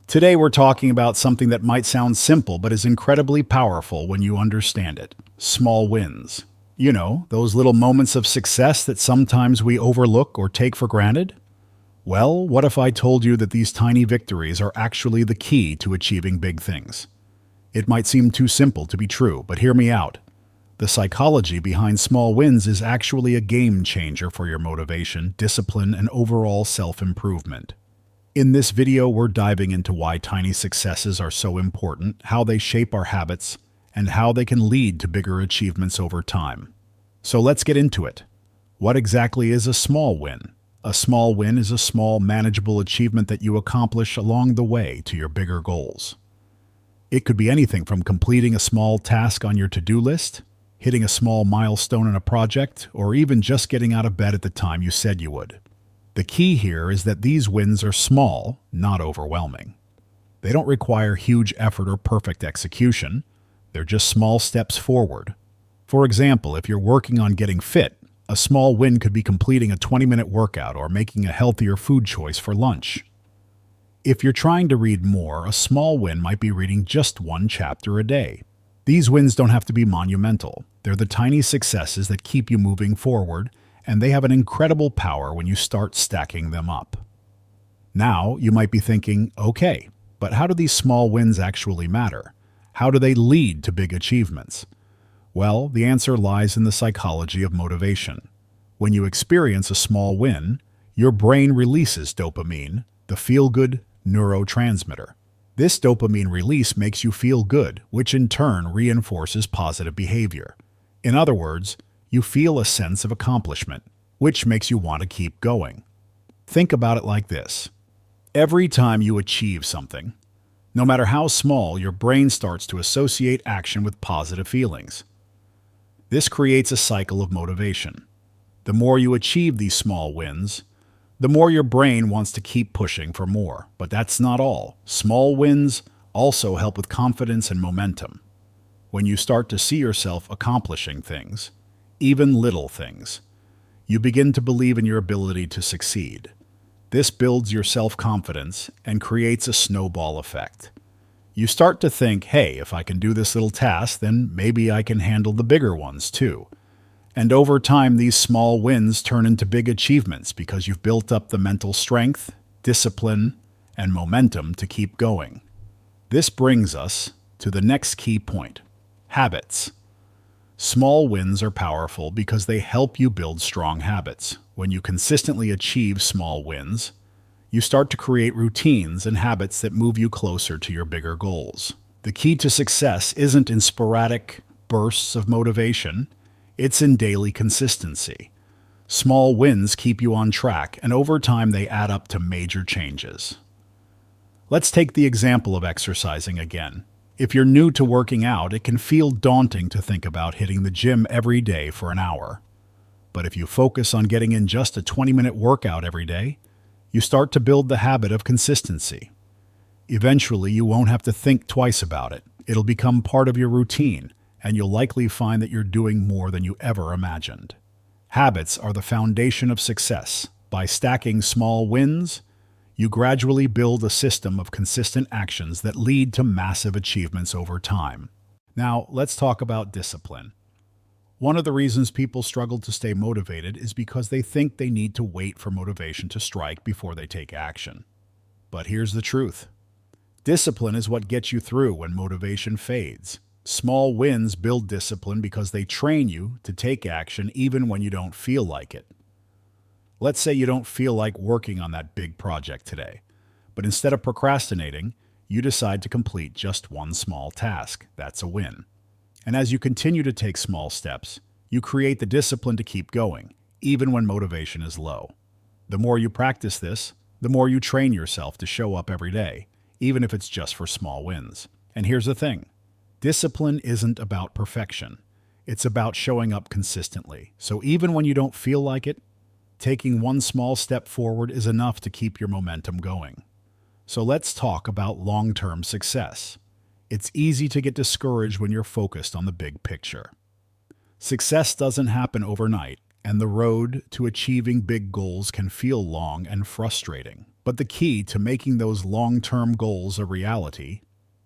Today we're talking about something that might sound simple but is incredibly powerful when you understand it. Small wins. You know, those little moments of success that sometimes we overlook or take for granted? Well, what if I told you that these tiny victories are actually the key to achieving big things? It might seem too simple to be true, but hear me out. The psychology behind small wins is actually a game changer for your motivation, discipline, and overall self-improvement. In this video, we're diving into why tiny successes are so important, how they shape our habits, and how they can lead to bigger achievements over time. So let's get into it. What exactly is a small win? A small win is a small, manageable achievement that you accomplish along the way to your bigger goals. It could be anything from completing a small task on your to-do list, hitting a small milestone in a project, or even just getting out of bed at the time you said you would. The key here is that these wins are small, not overwhelming. They don't require huge effort or perfect execution. They're just small steps forward. For example, if you're working on getting fit, a small win could be completing a 20-minute workout or making a healthier food choice for lunch. If you're trying to read more, a small win might be reading just one chapter a day. These wins don't have to be monumental. They're the tiny successes that keep you moving forward, and they have an incredible power when you start stacking them up. Now, you might be thinking, okay, but how do these small wins actually matter? How do they lead to big achievements? Well, the answer lies in the psychology of motivation. When you experience a small win, your brain releases dopamine, the feel-good neurotransmitter. This dopamine release makes you feel good, which in turn reinforces positive behavior. In other words, you feel a sense of accomplishment, which makes you want to keep going. Think about it like this. Every time you achieve something, no matter how small, your brain starts to associate action with positive feelings. This creates a cycle of motivation. The more you achieve these small wins, the more your brain wants to keep pushing for more. But that's not all. Small wins also help with confidence and momentum. When you start to see yourself accomplishing things, even little things, you begin to believe in your ability to succeed. This builds your self-confidence and creates a snowball effect. You start to think, hey, if I can do this little task, then maybe I can handle the bigger ones too. And over time, these small wins turn into big achievements because you've built up the mental strength, discipline, and momentum to keep going. This brings us to the next key point: habits. Small wins are powerful because they help you build strong habits. When you consistently achieve small wins, you start to create routines and habits that move you closer to your bigger goals. The key to success isn't in sporadic bursts of motivation, it's in daily consistency. Small wins keep you on track, and over time they add up to major changes. Let's take the example of exercising again. If you're new to working out, it can feel daunting to think about hitting the gym every day for an hour. But if you focus on getting in just a 20-minute workout every day, you start to build the habit of consistency. Eventually, you won't have to think twice about it. It'll become part of your routine, and you'll likely find that you're doing more than you ever imagined. Habits are the foundation of success. By stacking small wins, you gradually build a system of consistent actions that lead to massive achievements over time. Now, let's talk about discipline. One of the reasons people struggle to stay motivated is because they think they need to wait for motivation to strike before they take action. But here's the truth. Discipline is what gets you through when motivation fades. Small wins build discipline because they train you to take action even when you don't feel like it. Let's say you don't feel like working on that big project today, but instead of procrastinating, you decide to complete just one small task. That's a win. And as you continue to take small steps, you create the discipline to keep going, even when motivation is low. The more you practice this, the more you train yourself to show up every day, even if it's just for small wins. And here's the thing. Discipline isn't about perfection. It's about showing up consistently. So even when you don't feel like it, taking one small step forward is enough to keep your momentum going. So let's talk about long-term success. It's easy to get discouraged when you're focused on the big picture. Success doesn't happen overnight, and the road to achieving big goals can feel long and frustrating. But the key to making those long-term goals a reality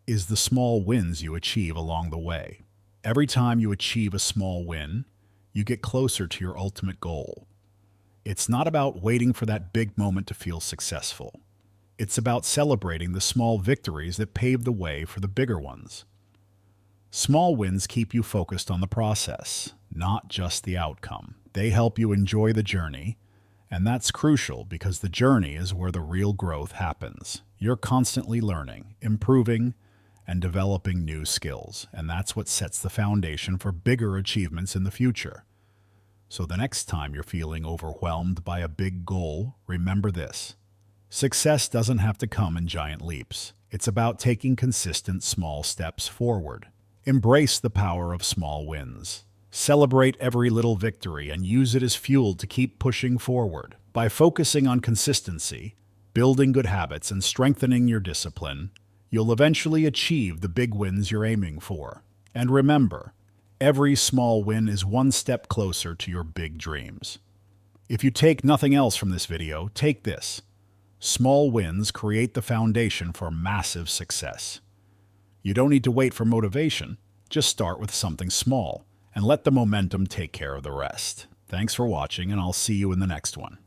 is the small wins you achieve along the way. Every time you achieve a small win, you get closer to your ultimate goal. It's not about waiting for that big moment to feel successful. It's about celebrating the small victories that pave the way for the bigger ones. Small wins keep you focused on the process, not just the outcome. They help you enjoy the journey, and that's crucial because the journey is where the real growth happens. You're constantly learning, improving, and developing new skills, and that's what sets the foundation for bigger achievements in the future. So the next time you're feeling overwhelmed by a big goal, remember this. Success doesn't have to come in giant leaps. It's about taking consistent small steps forward. Embrace the power of small wins. Celebrate every little victory and use it as fuel to keep pushing forward. By focusing on consistency, building good habits, and strengthening your discipline, you'll eventually achieve the big wins you're aiming for. And remember, every small win is one step closer to your big dreams. If you take nothing else from this video, take this. Small wins create the foundation for massive success. You don't need to wait for motivation. Just start with something small and let the momentum take care of the rest. Thanks for watching, and I'll see you in the next one.